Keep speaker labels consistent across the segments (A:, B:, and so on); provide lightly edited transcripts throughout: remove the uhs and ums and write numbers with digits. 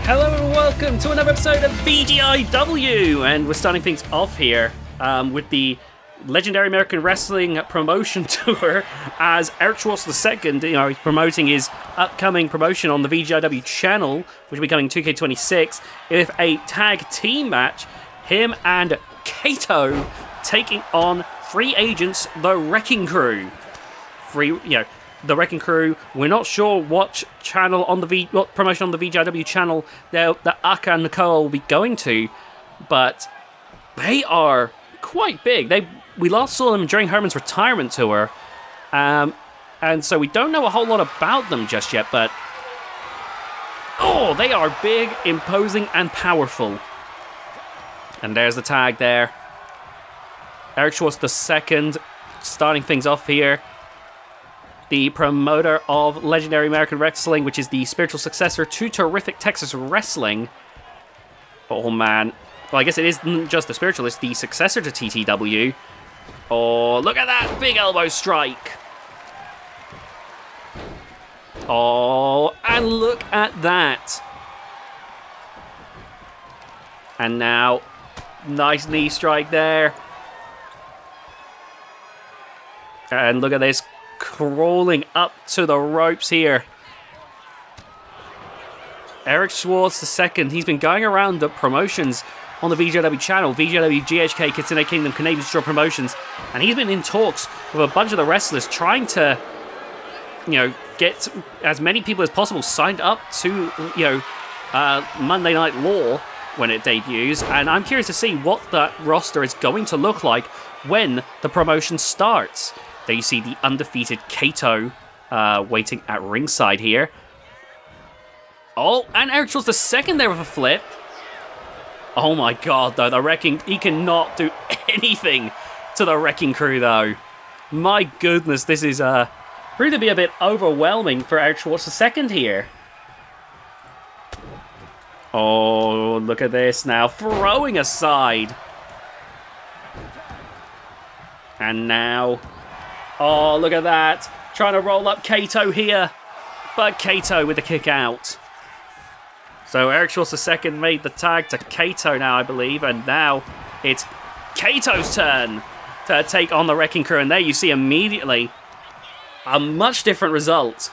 A: Hello and welcome to another episode of VGIW, and we're starting things off here with the Legendary American Wrestling Promotion Tour, as Eric Schwartz II, he's promoting his upcoming promotion on the VGIW channel, which will be coming 2K26, with a tag team match, him and Kato taking on Free Agents, the Wrecking Crew. The Wrecking Crew, we're not sure what channel on what promotion on the VGIW channel that Aka and Nakoa will be going to, but they are quite big. We last saw them during Herman's retirement tour, and so we don't know a whole lot about them just yet, but they are big, imposing, and powerful. And there's the tag there. Eric Schwartz II starting things off here. The promoter of Legendary American Wrestling, which is the spiritual successor to Terrific Texas Wrestling. Oh man. Well, I guess it isn't just the spiritual, it's the successor to TTW. Oh, look at that big elbow strike. Oh, and look at that. And now, nice knee strike there. And look at this. Crawling up to the ropes here. Eric Schwartz II, he's been going around the promotions on the VGIW channel, VGIW, GHK, Kitsune Kingdom, Canadian Straw Promotions, and he's been in talks with a bunch of the wrestlers trying to, get as many people as possible signed up to, Monday Night Law when it debuts, and I'm curious to see what that roster is going to look like when the promotion starts. There you see the undefeated Kato waiting at ringside here. Oh, and Eric Schwartz II there with a flip. Oh my god, though, he cannot do anything to the Wrecking Crew, though. My goodness, this is proved to be a bit overwhelming for Eric Schwartz II here. Oh, look at this now, throwing aside. And now... oh, look at that. Trying to roll up Kato here. But Kato with the kick out. So Eric Schwartz II made the tag to Kato now, I believe. And now it's Kato's turn to take on the Wrecking Crew. And there you see immediately a much different result.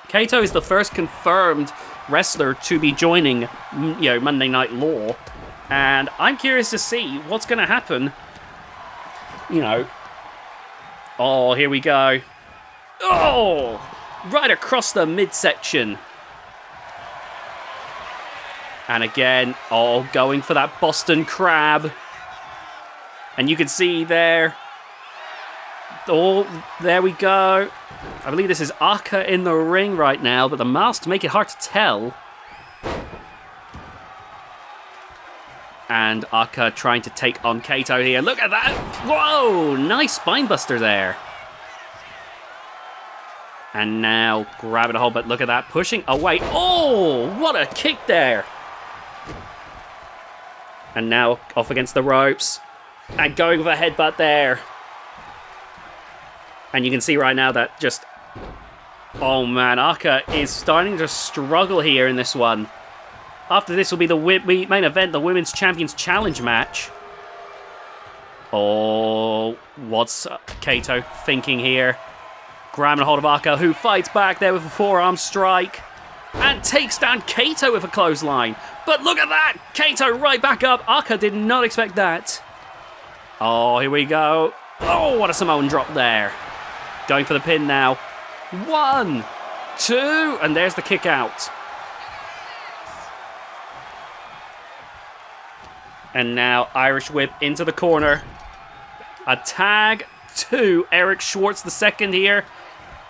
A: Kato is the first confirmed wrestler to be joining, Monday Night Law. And I'm curious to see what's going to happen, Oh, here we go. Oh! Right across the midsection. And again, going for that Boston Crab. And you can see there. Oh, there we go. I believe this is Aka in the ring right now, but the masks make it hard to tell. And Aka trying to take on Kato here. Look at that! Whoa! Nice spinebuster there. And now grabbing a hold, but look at that. Pushing away. Oh! What a kick there! And now off against the ropes. And going with a headbutt there. And you can see right now that just... oh man, Aka is starting to struggle here in this one. After this will be the main event, the Women's Champions Challenge match. Oh, what's Kato thinking here? Grabbing a hold of Aka, who fights back there with a forearm strike. And takes down Kato with a clothesline. But look at that! Kato right back up. Aka did not expect that. Oh, here we go. Oh, what a Samoan drop there. Going for the pin now. 1, 2, and there's the kick out. And now Irish whip into the corner. A tag to Eric Schwartz II here.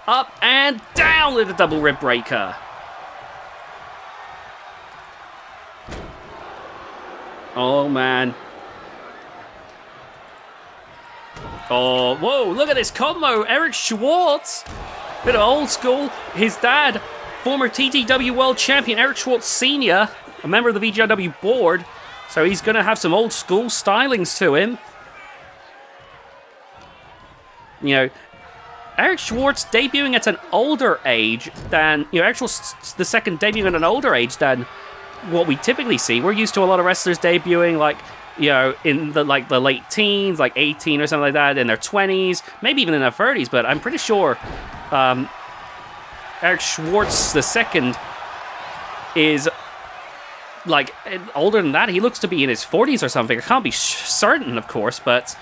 A: Up and down with a double rib breaker. Oh man. Oh, whoa, look at this combo. Eric Schwartz. Bit of old school. His dad, former TTW World Champion Eric Schwartz Sr., a member of the VGIW board. So he's going to have some old school stylings to him. Eric Schwartz debuting at an older age than, Eric Schwartz II debuting at an older age than what we typically see. We're used to a lot of wrestlers debuting like, you know, in the late teens, like 18 or something like that, in their 20s, maybe even in their 30s. But I'm pretty sure Eric Schwartz II is like older than that. He looks to be in his 40s or something. I can't be certain, of course, but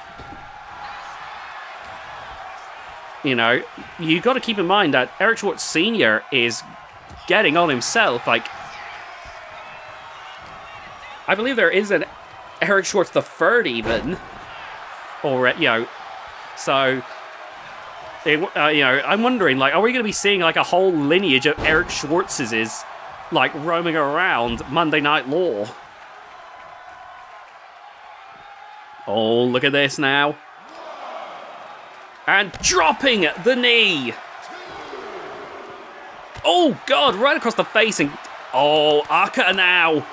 A: you know, you got to keep in mind that Eric Schwartz Sr. is getting on himself. Like, I believe there is an Eric Schwartz III even, or you know, so you know, I'm wondering, like, are we going to be seeing like a whole lineage of Eric Schwartzes like roaming around Monday Night Raw? Oh, look at this now. And dropping the knee. Oh, God, right across the face. And oh, Aka now.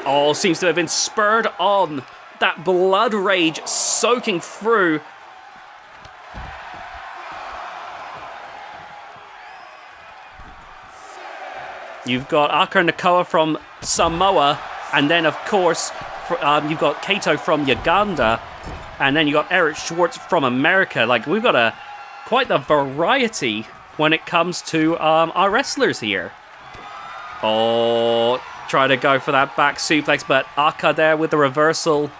A: Oh, seems to have been spurred on. That blood rage soaking through. You've got Aka and Nakoa from Samoa. And then, of course, you've got Kato from Uganda. And then you got Eric Schwartz from America. Like, we've got quite the variety when it comes to our wrestlers here. Oh, try to go for that back suplex, but Aka there with the reversal.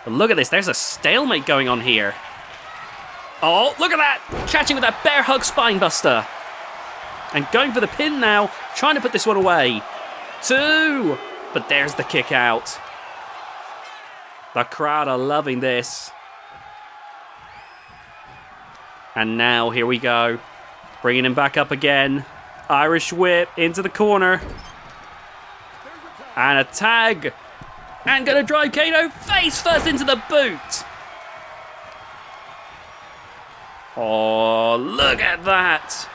A: But look at this, there's a stalemate going on here. Oh, look at that! Catching with that bear hug spinebuster. And going for the pin now, trying to put this one away. 2! But there's the kick out. The crowd are loving this. And now, here we go. Bringing him back up again. Irish whip into the corner. And a tag. And gonna drive Kato face first into the boot. Oh, look at that.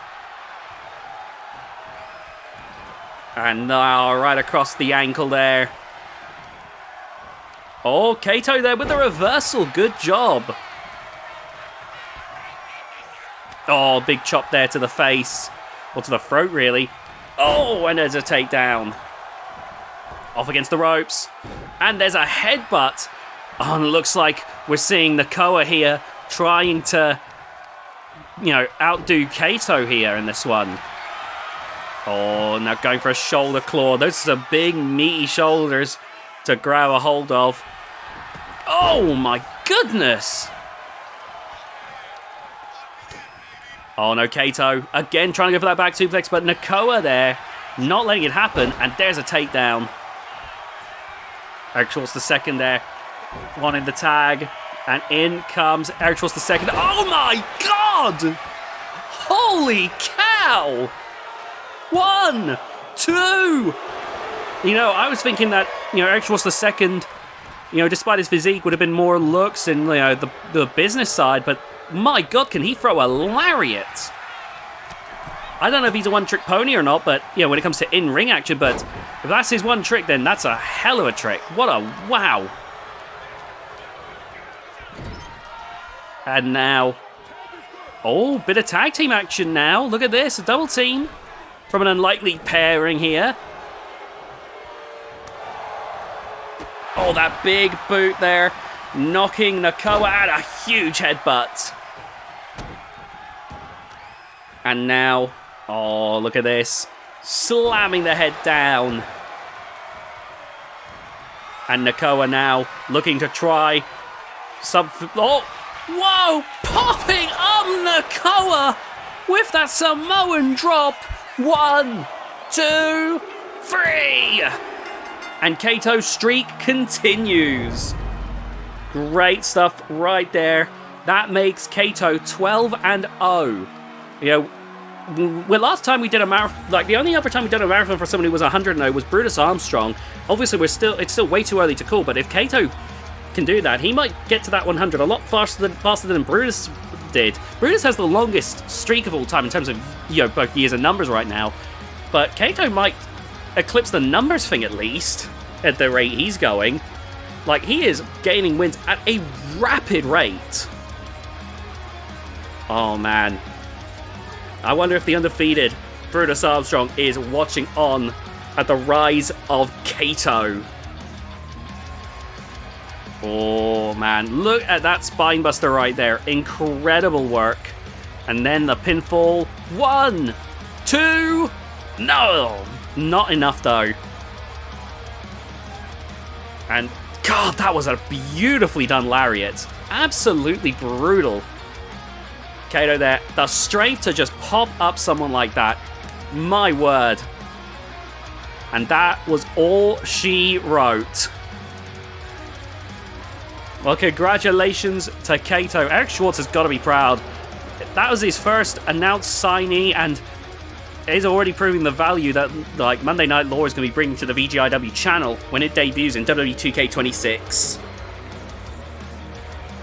A: And now right across the ankle there. Oh, Kato there with the reversal. Good job. Oh, big chop there to the face. Or to the throat, really. Oh, and there's a takedown. Off against the ropes. And there's a headbutt. Oh, and it looks like we're seeing Nakoa here trying to, you know, outdo Kato here in this one. Oh, now going for a shoulder claw. Those are big, meaty shoulders to grab a hold of. Oh my goodness! Oh no, Kato again trying to go for that back suplex, but Nakoa there not letting it happen, and there's a takedown. Eric Schwartz II there, wanting the tag, and in comes Eric Schwartz II. Oh my god! Holy cow! 1, 2. You know, I was thinking that, you know, Eric Schwartz II, you know, despite his physique, would have been more looks and, you know, the business side, but my god, can he throw a lariat? I don't know if he's a one-trick pony or not, but, you know, when it comes to in-ring action, but if that's his one trick, then that's a hell of a trick. What a wow. And now, oh, bit of tag team action now. Look at this, a double team from an unlikely pairing here. Oh, that big boot there, knocking Nakoa out, a huge headbutt. And now, oh, look at this, slamming the head down. And Nakoa now looking to try something. Oh, whoa, popping up Nakoa with that Samoan drop. 1, 2, 3. And Kato's streak continues. Great stuff right there. That makes Kato 12-0. You know, well, last time we did a marathon, like the only other time we did a marathon for someone who was 100-0 was Brutus Armstrong. Obviously, it's still way too early to call, but if Kato can do that, he might get to that 100 a lot faster than Brutus did. Brutus has the longest streak of all time in terms of, you know, both years and numbers right now, but Kato might eclipse the numbers thing at least at the rate he's going. Like, he is gaining wins at a rapid rate. Oh man, I wonder if the undefeated Brutus Armstrong is watching on at the rise of Kato. Oh, man. Look at that spinebuster right there. Incredible work. And then the pinfall. 1, 2... No! Not enough, though. And, God, that was a beautifully done lariat. Absolutely brutal. Kato there. The strength to just pop up someone like that. My word. And that was all she wrote. Well, congratulations to Kato. Eric Schwartz has got to be proud. That was his first announced signee, and is already proving the value that like Monday Night Law is going to be bringing to the VGIW channel when it debuts in WWE 2K26.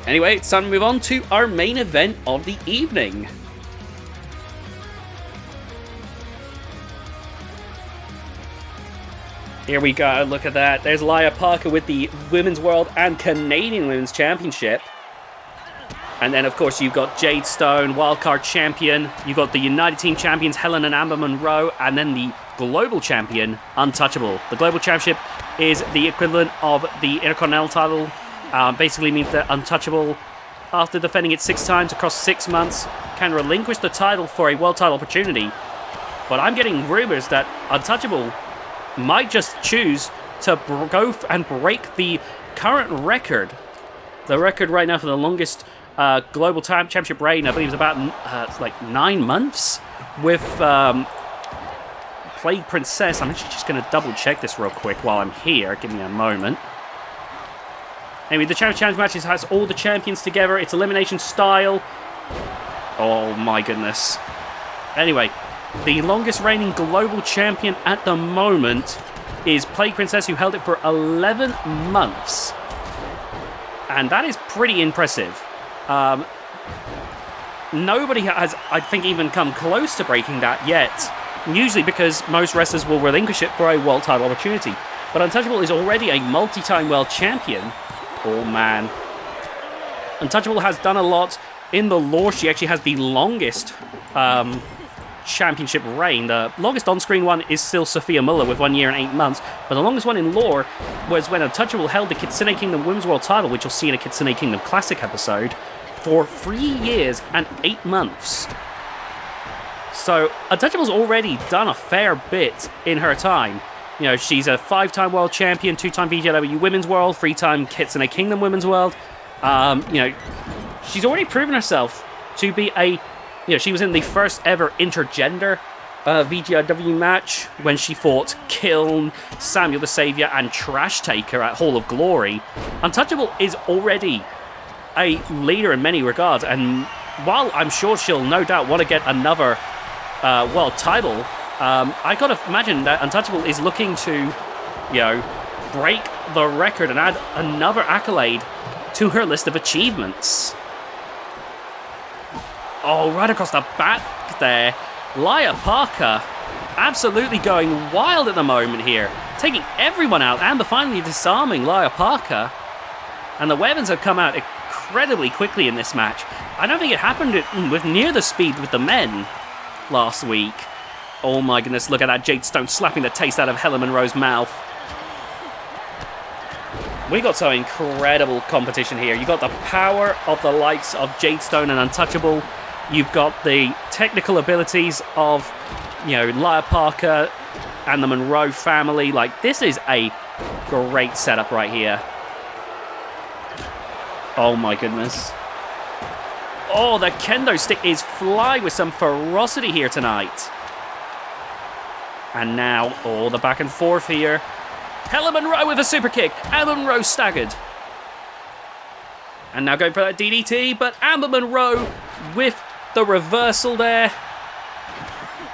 A: Anyway, it's time to move on to our main event of the evening. Here we go, look at that. There's Lia Parker with the Women's World and Canadian Women's Championship. And then, of course, you've got Jade Stone, Wildcard Champion. You've got the United Team Champions, Helen and Amber Monroe. And then the Global Champion, Untouchable. The Global Championship is the equivalent of the Intercontinental title. Basically means that Untouchable, after defending it 6 times across 6 months, can relinquish the title for a world title opportunity. But I'm getting rumors that Untouchable might just choose to go and break the current record. The record right now for the longest global championship reign, I believe, is about like 9 months with Plague Princess. I'm actually just going to double check this real quick while I'm here. Give me a moment. Anyway, the challenge matches has all the champions together. It's elimination style. Oh my goodness. Anyway, the longest reigning global champion at the moment is Plague Princess, who held it for 11 months. And that is pretty impressive. Nobody has, I think, even come close to breaking that yet. Usually because most wrestlers will relinquish it for a world title opportunity. But Untouchable is already a multi-time world champion. Oh, man. Untouchable has done a lot. In the lore, she actually has the longest championship reign. The longest on-screen one is still Sophia Muller with 1 year and 8 months, but the longest one in lore was when Untouchable held the Kitsune Kingdom Women's World title, which you'll see in a Kitsune Kingdom Classic episode, for 3 years and 8 months. So Untouchable's already done a fair bit in her time. You know, she's a 5-time world champion, 2-time VGIW Women's World, 3-time Kitsune Kingdom Women's World. You know, she's already proven herself to be a... You know, she was in the first ever intergender VGIW match when she fought Kiln, Samuel the Savior, and Trash Taker at Hall of Glory. Untouchable is already a leader in many regards, and while I'm sure she'll no doubt want to get another world title, I gotta imagine that Untouchable is looking to, you know, break the record and add another accolade to her list of achievements. Oh, right across the back there. Lia Parker absolutely going wild at the moment here. Taking everyone out. Amber finally disarming Lia Parker. And the weapons have come out incredibly quickly in this match. I don't think it happened with near the speed with the men last week. Oh my goodness, look at that Jade Stone slapping the taste out of Helen Monroe's mouth. We got some incredible competition here. You got the power of the likes of Jade Stone and Untouchable. You've got the technical abilities of, you know, Lia Parker and the Monroe family. Like, this is a great setup right here. Oh my goodness. Oh, the kendo stick is flying with some ferocity here tonight. And now, oh, the back and forth here. Helen Monroe with a super kick. Amber Monroe staggered. And now going for that DDT, but Amber Monroe with the reversal there.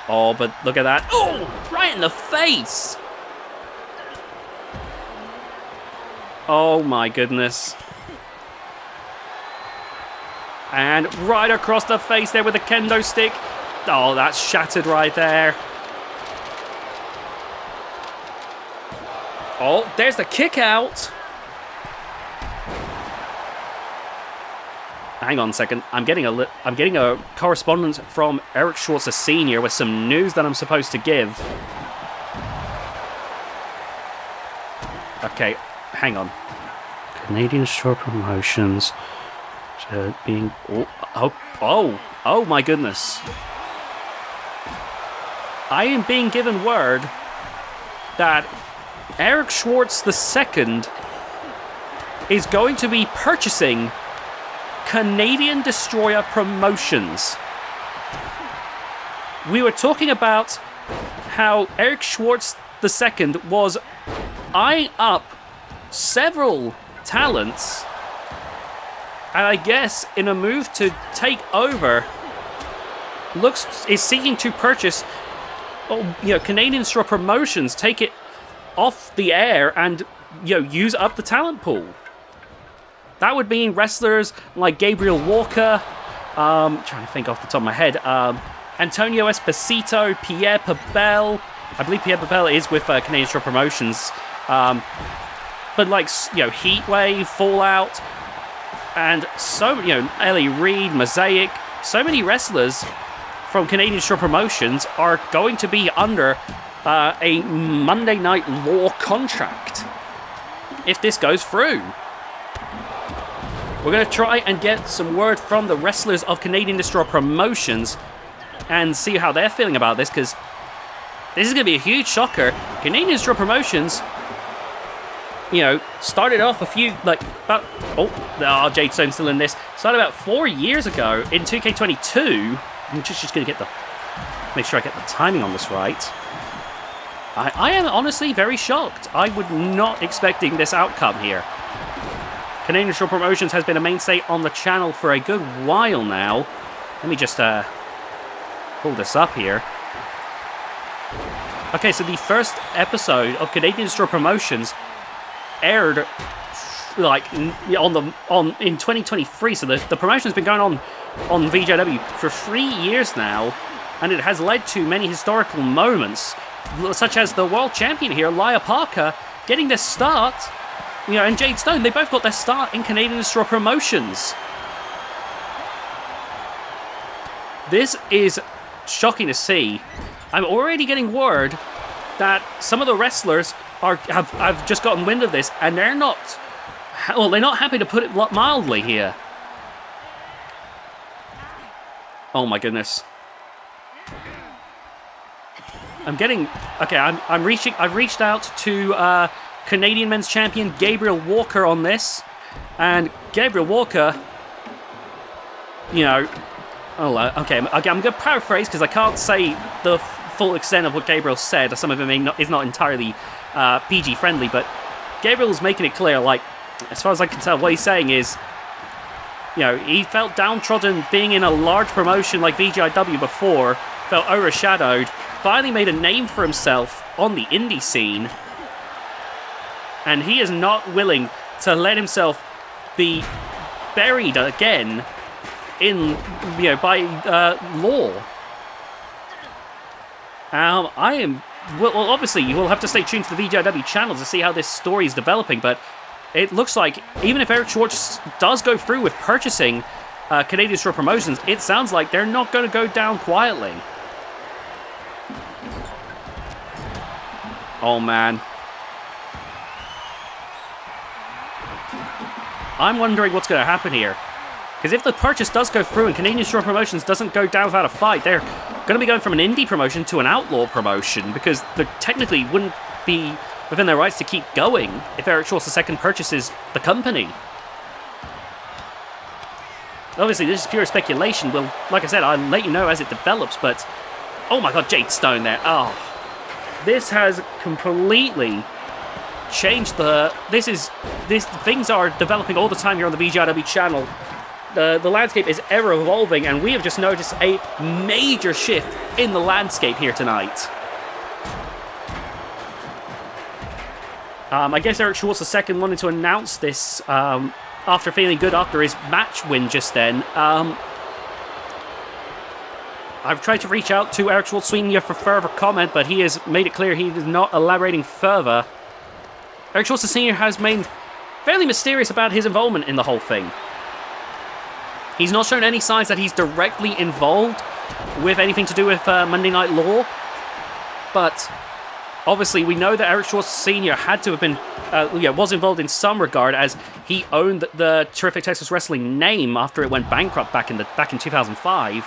A: Oh, but look at that. Oh, right in the face. Oh my goodness. And right across the face there with a kendo stick. Oh, that's shattered right there. Oh, there's the kick out. Hang on a second. I'm getting a correspondence from Eric Schwartz Sr. with some news that I'm supposed to give. Okay, hang on. Canadian Shore Promotions. Being... Oh my goodness. I am being given word that Eric Schwartz II is going to be purchasing Canadian Destroyer Promotions. We were talking about how Eric Schwartz II was eyeing up several talents, and I guess in a move to take over, is seeking to purchase, Canadian Destroyer Promotions, take it off the air and, use up the talent pool. That would mean wrestlers like Gabriel Walker, trying to think off the top of my head, Antonio Esposito, Pierre Pabel. I believe Pierre Pabel is with Canadian Destroyer Promotions. But like, Heatwave, Fallout, and so, Ellie Reed, Mosaic, so many wrestlers from Canadian Destroyer Promotions are going to be under a Monday Night Law contract if this goes through. We're going to try and get some word from the wrestlers of Canadian Destroyer Promotions and see how they're feeling about this, because this is going to be a huge shocker. Canadian Destroyer Promotions, started off Jadestone's still in this. Started about 4 years ago in 2K22. I'm just going to make sure I get the timing on this right. I am honestly very shocked. I would not expecting this outcome here. Canadian Destroyer Promotions has been a mainstay on the channel for a good while now. Let me just pull this up here. Okay, so the first episode of Canadian Destroyer Promotions aired in 2023. So the promotion's been going on VGIW for 3 years now, and it has led to many historical moments, such as the world champion here, Lia Parker, getting their start. And Jade Stone, they both got their start in Canadian Destroyer Promotions. This is shocking to see. I'm already getting word that some of the wrestlers have just gotten wind of this, and they're not happy, to put it mildly here. Oh my goodness. I've reached out to Canadian Men's Champion Gabriel Walker on this, and Gabriel Walker, I'm going to paraphrase because I can't say the full extent of what Gabriel said. Some of it is not entirely PG friendly, but Gabriel's making it clear, as far as I can tell, what he's saying is, he felt downtrodden being in a large promotion like VGIW before, felt overshadowed, finally made a name for himself on the indie scene, and he is not willing to let himself be buried again by law. Obviously, you will have to stay tuned to the VGIW channel to see how this story is developing, but it looks like even if Eric Schwartz does go through with purchasing Canadian Destroyer Promotions, it sounds like they're not going to go down quietly. Oh, man. I'm wondering what's going to happen here. Because if the purchase does go through and Canadian Destroyer Promotions doesn't go down without a fight, they're going to be going from an indie promotion to an outlaw promotion, because they technically wouldn't be within their rights to keep going if Eric Schwartz II purchases the company. Obviously, this is pure speculation. Well, like I said, I'll let you know as it develops, but... Oh my god, Jade Stone there. Oh. This has completely changed things are developing all the time here on the VGIW channel. The landscape is ever evolving, and we have just noticed a major shift in the landscape here tonight. I guess Eric Schwartz II wanted to announce this after feeling good after his match win just then. I've tried to reach out to Eric Schwartz Sr. for further comment, but he has made it clear he is not elaborating further. Eric Schwartz Sr. has been fairly mysterious about his involvement in the whole thing. He's not shown any signs that he's directly involved with anything to do with Monday Night Law, but obviously, we know that Eric Schwartz Sr. had to have been, was involved in some regard, as he owned the Terrific Texas Wrestling name after it went bankrupt back in 2005.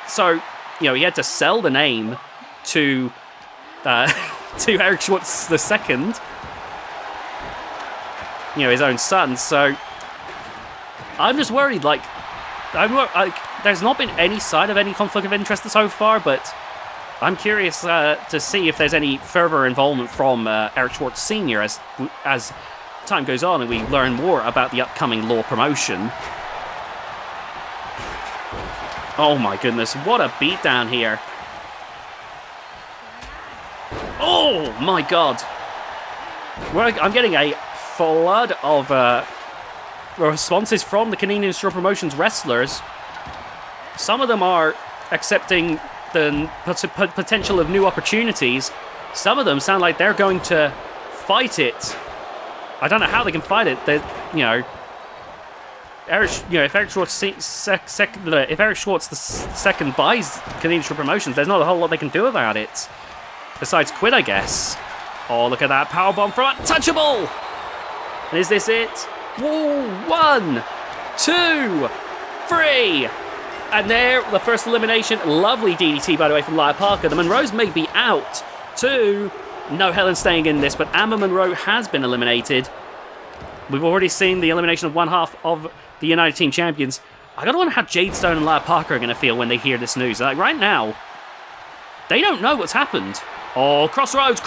A: So, he had to sell the name to Eric Schwartz II, his own son. So, I'm just worried. There's not been any sign of any conflict of interest so far, but I'm curious to see if there's any further involvement from Eric Schwartz Sr. as time goes on and we learn more about the upcoming Law promotion. Oh my goodness, what a beatdown here. Oh my god. I'm getting a flood of responses from the Canadian Straw Promotions wrestlers. Some of them are accepting the potential of new opportunities. Some of them sound like they're going to fight it. I don't know how they can fight it. If Eric Schwartz II buys Canadian Straw Promotions, there's not a whole lot they can do about it. Besides quit, I guess. Oh, look at that powerbomb from Untouchable! And is this it? Whoa, 1, 2, 3. And there, the first elimination. Lovely DDT, by the way, from Lia Parker. The Monroes may be out. 2. No Helen staying in this, but Amber Monroe has been eliminated. We've already seen the elimination of one half of the United Team Champions. I gotta wonder how Jade Stone and Lia Parker are gonna feel when they hear this news. Like, right now, they don't know what's happened. Oh, Crossroads!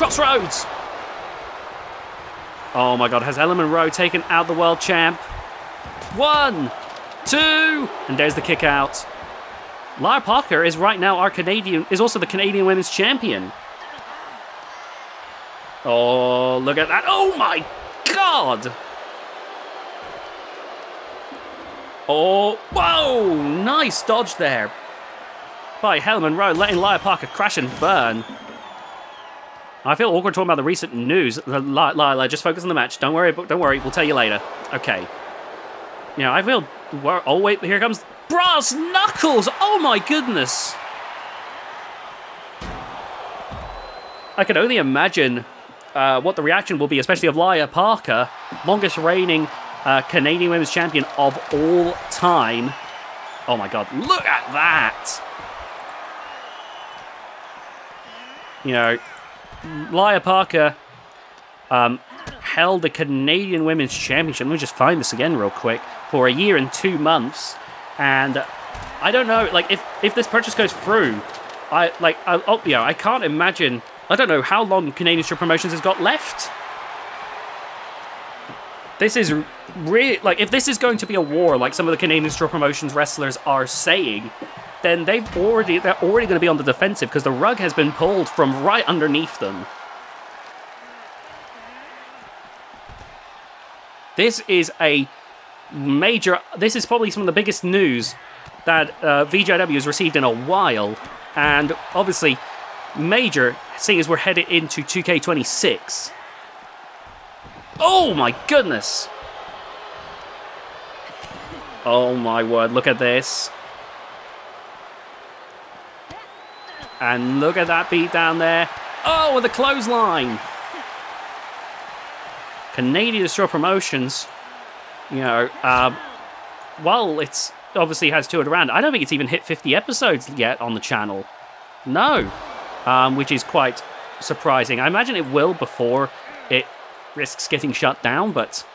A: Oh my god, has Helen Monroe taken out the world champ? 1, 2, and there's the kick out. Lia Parker is right now is also the Canadian Women's Champion. Oh, look at that. Oh my god! Oh, whoa! Nice dodge there by Helen Monroe, letting Lia Parker crash and burn. I feel awkward talking about the recent news. Lila, just focus on the match. Don't worry, we'll tell you later. Okay. I feel... Oh, wait, here comes Brass Knuckles! Oh my goodness! I can only imagine what the reaction will be, especially of Lia Parker, longest reigning Canadian Women's Champion of all time. Oh my god, look at that! Lia Parker held the Canadian Women's Championship. Let me just find this again real quick. For a year and 2 months. And I don't know, if this purchase goes through, I can't imagine. I don't know how long Canadian Strip Promotions has got left. This is really, if this is going to be a war, like some of the Canadian Strip Promotions wrestlers are saying, then they're already going to be on the defensive because the rug has been pulled from right underneath them. This is probably some of the biggest news that VGIW has received in a while, and obviously major, seeing as we're headed into 2K26. Oh my goodness! Oh my word, look at this. And look at that beat down there. Oh, with the clothesline. Canadian Straw Promotions, while it's obviously has toured around, I don't think it's even hit 50 episodes yet on the channel. No. Which is quite surprising. I imagine it will before it risks getting shut down, but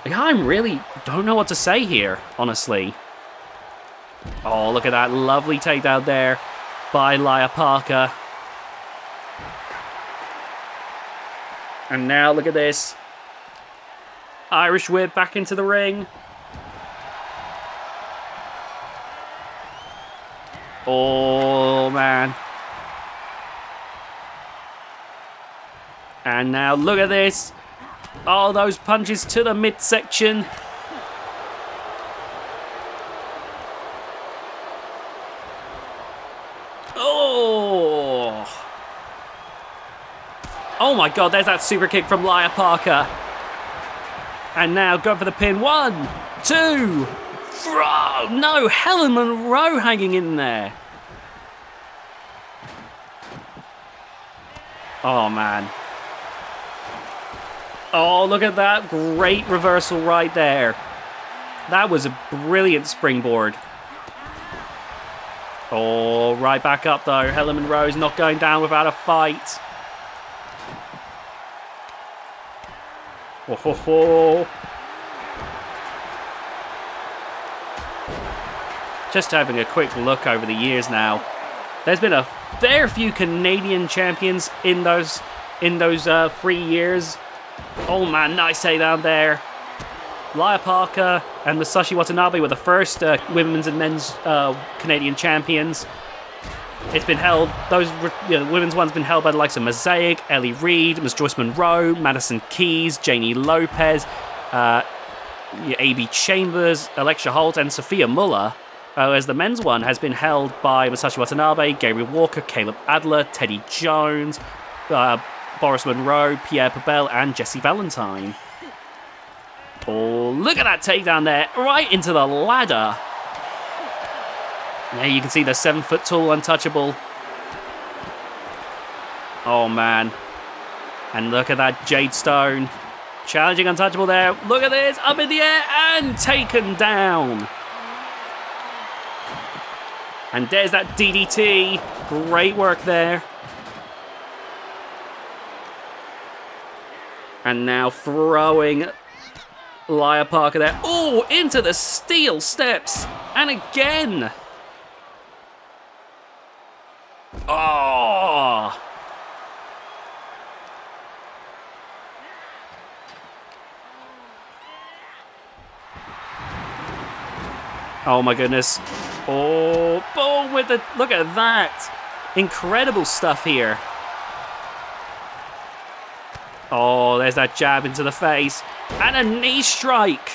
A: I really don't know what to say here, honestly. Oh, look at that lovely takedown there by Lia Parker. And now look at this. Irish whip back into the ring. Oh, man. And now look at this. Oh, those punches to the midsection. Oh. Oh my god, there's that super kick from Lia Parker. And now going for the pin. 1, 2, 3. No, Helen Monroe hanging in there. Oh, man. Oh, look at that. Great reversal right there. That was a brilliant springboard. Oh, right back up, though. Helen Monroe's not going down without a fight. Oh, ho, ho. Just having a quick look over the years now. There's been a fair few Canadian champions in those 3 years. Oh man, nice takedown there. Lia Parker and Masashi Watanabe were the first women's and men's Canadian champions. It's been held, the women's one's been held by the likes of Mosaic, Ellie Reed, Miss Joyce Monroe, Madison Keys, Janie Lopez, A.B. Chambers, Alexia Holt, and Sophia Muller. As the men's one has been held by Masashi Watanabe, Gabriel Walker, Caleb Adler, Teddy Jones, Boris Monroe, Pierre Pabel, and Jesse Valentine. Oh, look at that takedown there, right into the ladder. There you can see the 7-foot tall Untouchable. Oh man. And look at that Jade Stone. Challenging Untouchable there. Look at this, up in the air and taken down. And there's that DDT. Great work there. And now throwing Lia Parker there. Oh, into the steel steps. And again. Oh. Oh my goodness. Oh, boom with the, look at that. Incredible stuff here. Oh, there's that jab into the face. And a knee strike.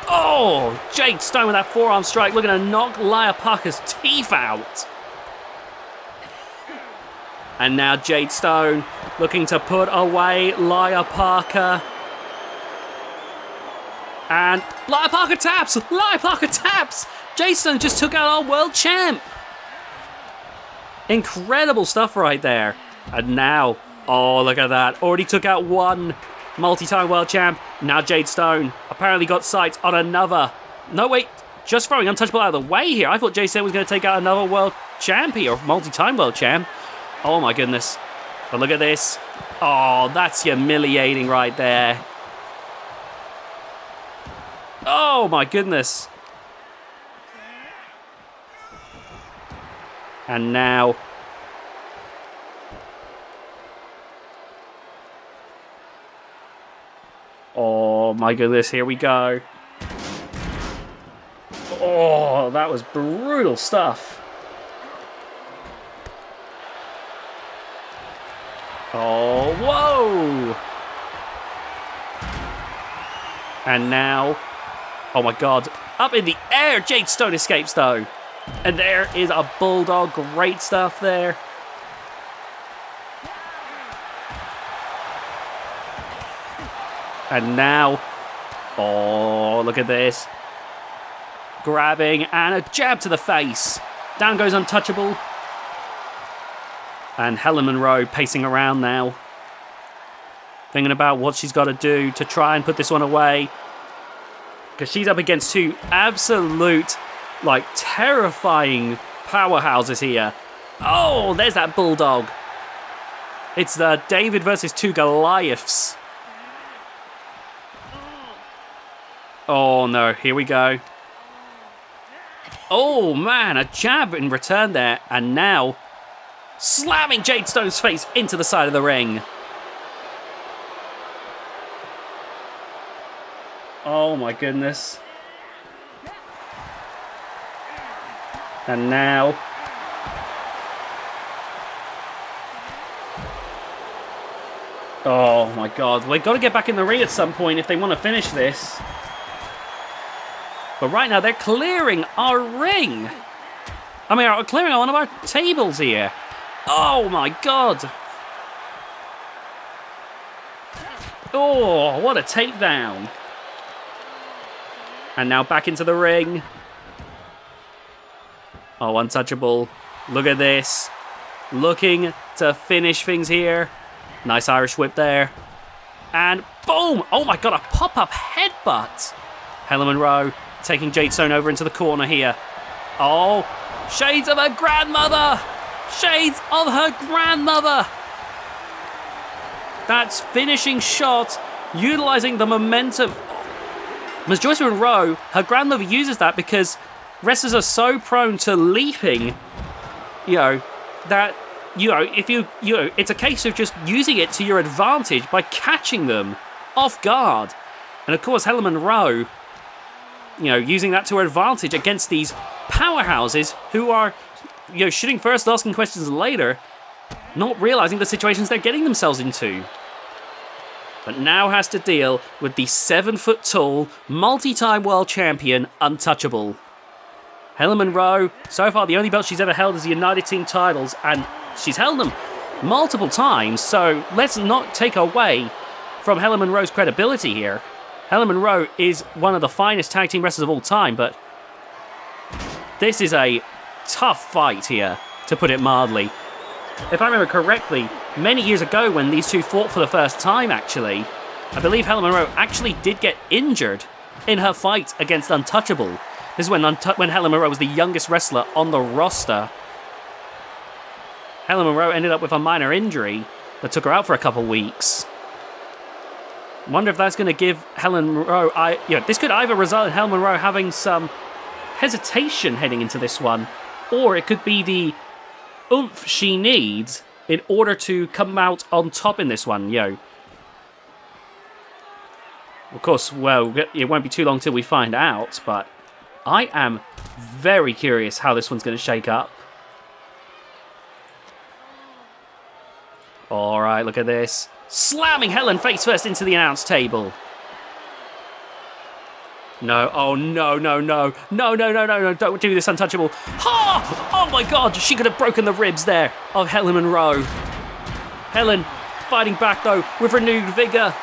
A: Oh, Jade Stone with that forearm strike. Looking to knock Lia Parker's teeth out. And now Jade Stone looking to put away Lia Parker. And Lia Parker taps! Lia Parker taps! Jade Stone just took out our world champ. Incredible stuff right there. And now, oh, look at that. Already took out one multi-time world champ. Now Jade Stone apparently got sights on another. No, wait. Just throwing Untouchable out of the way here. I thought Jade Stone was going to take out another world champ here, or multi-time world champ. Oh, my goodness. But look at this. Oh, that's humiliating right there. Oh my goodness. And now. Oh my goodness, here we go. Oh, that was brutal stuff. Oh, whoa. And now. Oh my god. Up in the air. Jade Stone escapes though. And there is a bulldog. Great stuff there. And now. Oh, look at this. Grabbing and a jab to the face. Down goes Untouchable. And Helen Monroe pacing around now. Thinking about what she's got to do to try and put this one away. Because she's up against two absolute, like, terrifying powerhouses here. Oh, there's that bulldog. It's the David versus two Goliaths. Oh, no. Here we go. Oh, man. A jab in return there. And now, slamming Jade Stone's face into the side of the ring. Oh my goodness. And now. Oh my god. We've got to get back in the ring at some point if they want to finish this. But right now they're clearing our ring. I mean, they're clearing one of our tables here. Oh my god. Oh, what a takedown. And now back into the ring. Oh, Untouchable. Look at this. looking to finish things here. Nice Irish whip there. And boom! Oh my god, a pop-up headbutt! Helen Monroe taking Jade Stone over into the corner here. Oh, shades of her grandmother! Shades of her grandmother! That's finishing shot, utilizing the momentum. As Joyce Monroe, her grandmother uses that because wrestlers are so prone to leaping, that, if it's a case of just using it to your advantage by catching them off guard. And of course, Helen Monroe, using that to her advantage against these powerhouses who are, shooting first, asking questions later, not realizing the situations they're getting themselves into. But now has to deal with the 7-foot-tall, multi-time world champion, Untouchable. Helen Monroe, so far the only belt she's ever held is the United Team titles, and she's held them multiple times, so let's not take away from Helen Monroe's credibility here. Helen Monroe is one of the finest tag team wrestlers of all time, but this is a tough fight here, to put it mildly. If I remember correctly, many years ago when these two fought for the first time, actually, I believe Helen Monroe actually did get injured in her fight against Untouchable. This is when Helen Monroe was the youngest wrestler on the roster. Helen Monroe ended up with a minor injury that took her out for a couple weeks. Wonder if that's going to give Helen Monroe... this could either result in Helen Monroe having some hesitation heading into this one, or it could be the oomph she needs in order to come out on top in this one, Of course, well, it won't be too long till we find out, but I am very curious how this one's going to shake up. Alright, look at this. Slamming Helen face first into the announce table. No, oh no, no, no. No, no, no, no, no, don't do this, Untouchable. Ha! Oh my god, she could have broken the ribs there of Helen Monroe. Helen fighting back though with renewed vigor.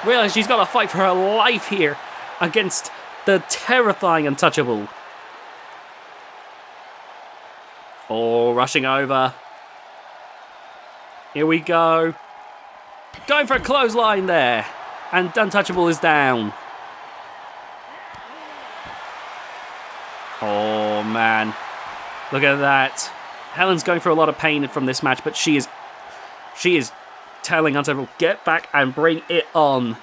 A: Realize she's got to fight for her life here against the terrifying Untouchable. Oh, rushing over. Here we go. Going for a clothesline there. And Untouchable is down. Oh, man. Look at that. Helen's going through a lot of pain from this match, but she is telling Untouchable, get back and bring it on.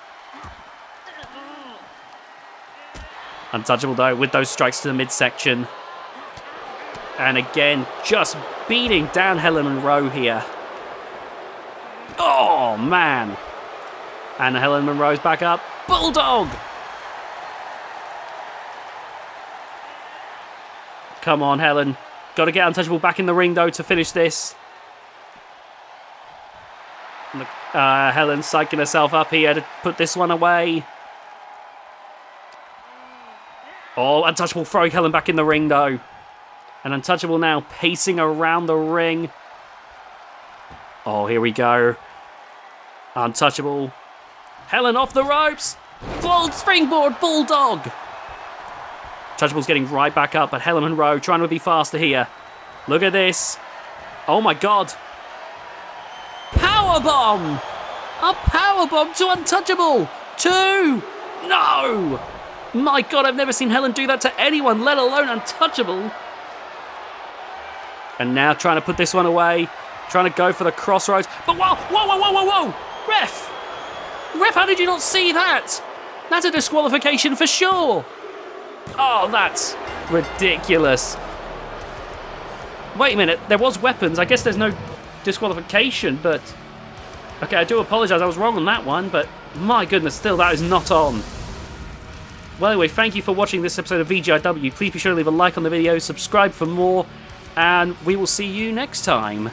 A: Untouchable, though, with those strikes to the midsection. And again, just beating down Helen Monroe here. Oh, man. And Helen Monroe's back up. Bulldog! Come on, Helen. Got to get Untouchable back in the ring, though, to finish this. Helen's psyching herself up here to put this one away. Oh, Untouchable throwing Helen back in the ring, though. And Untouchable now pacing around the ring. Oh, here we go. Untouchable. Helen off the ropes. Full springboard bulldog. Untouchable's getting right back up, but Helen Monroe trying to be faster here. Look at this. Oh my god. Powerbomb! A powerbomb to Untouchable! 2! No! My god, I've never seen Helen do that to anyone, let alone Untouchable. And now trying to put this one away. Trying to go for the crossroads. But whoa, whoa, whoa, whoa, whoa, whoa! Ref! Ref, how did you not see that? That's a disqualification for sure. Oh, that's ridiculous. Wait a minute, there was weapons. I guess there's no disqualification, but... Okay, I do apologise, I was wrong on that one, but my goodness, still, that is not on. Well, anyway, thank you for watching this episode of VGIW. Please be sure to leave a like on the video, subscribe for more, and we will see you next time.